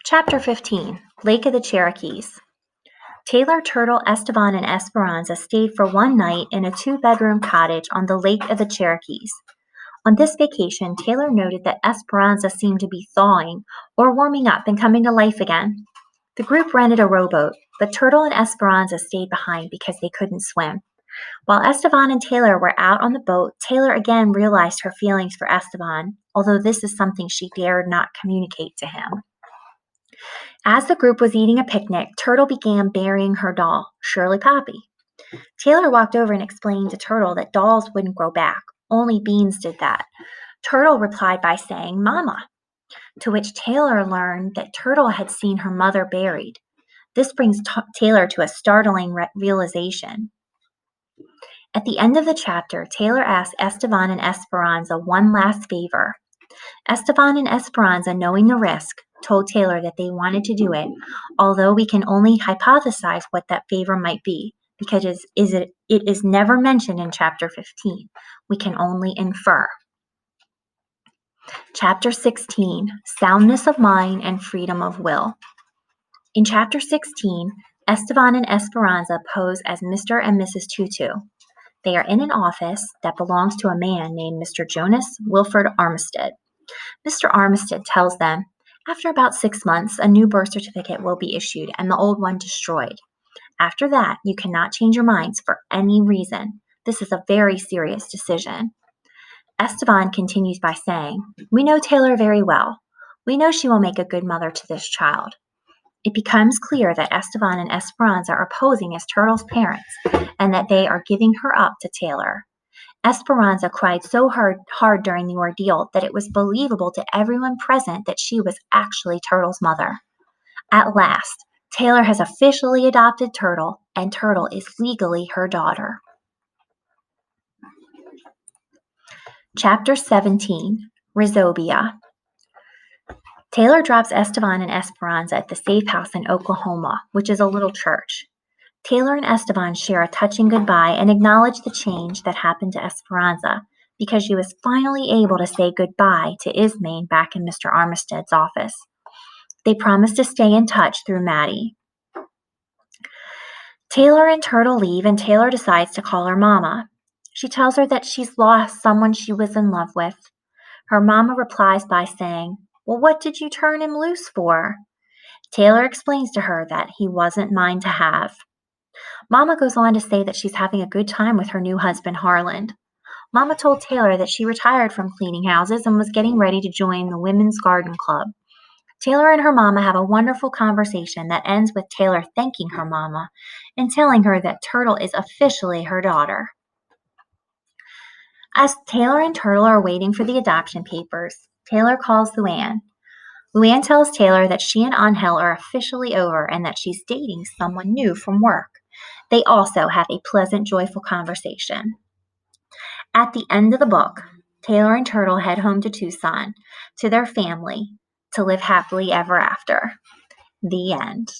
Chapter 15, Lake of the Cherokees. Taylor, Turtle, Esteban, and Esperanza stayed for one night in a 2-bedroom cottage on the Lake of the Cherokees. On this vacation, Taylor noted that Esperanza seemed to be thawing or warming up and coming to life again. The group rented a rowboat, but Turtle and Esperanza stayed behind because they couldn't swim. While Esteban and Taylor were out on the boat, Taylor again realized her feelings for Esteban, although this is something she dared not communicate to him. As the group was eating a picnic, Turtle began burying her doll, Shirley Poppy. Taylor walked over and explained to Turtle that dolls wouldn't grow back. Only beans did that. Turtle replied by saying, "Mama," to which Taylor learned that Turtle had seen her mother buried. This brings Taylor to a startling realization. At the end of the chapter, Taylor asked Esteban and Esperanza one last favor. Esteban and Esperanza, knowing the risk, told Taylor that they wanted to do it, although we can only hypothesize what that favor might be, because it is never mentioned in Chapter 15. We can only infer. Chapter 16, Soundness of Mind and Freedom of Will. In Chapter 16, Esteban and Esperanza pose as Mr. and Mrs. Tutu. They are in an office that belongs to a man named Mr. Jonas Wilford Armistead. Mr. Armistead tells them, after about 6 months, a new birth certificate will be issued and the old one destroyed. After that, you cannot change your minds for any reason. This is a very serious decision. Esteban continues by saying, "We know Taylor very well. We know she will make a good mother to this child." It becomes clear that Esteban and Esperanza are posing as Turtle's parents and that they are giving her up to Taylor. Esperanza cried so hard during the ordeal that it was believable to everyone present that she was actually Turtle's mother. At last, Taylor has officially adopted Turtle, and Turtle is legally her daughter. Chapter 17, Rizobia. Taylor drops Esteban and Esperanza at the safe house in Oklahoma, which is a little church. Taylor and Esteban share a touching goodbye and acknowledge the change that happened to Esperanza because she was finally able to say goodbye to Ismane back in Mr. Armistead's office. They promise to stay in touch through Maddie. Taylor and Turtle leave, and Taylor decides to call her mama. She tells her that she's lost someone she was in love with. Her mama replies by saying, "Well, what did you turn him loose for?" Taylor explains to her that he wasn't mine to have. Mama goes on to say that she's having a good time with her new husband, Harland. Mama told Taylor that she retired from cleaning houses and was getting ready to join the Women's Garden Club. Taylor and her mama have a wonderful conversation that ends with Taylor thanking her mama and telling her that Turtle is officially her daughter. As Taylor and Turtle are waiting for the adoption papers, Taylor calls Luann. Luann tells Taylor that she and Angel are officially over and that she's dating someone new from work. They also have a pleasant, joyful conversation. At the end of the book, Taylor and Turtle head home to Tucson, to their family, to live happily ever after. The end.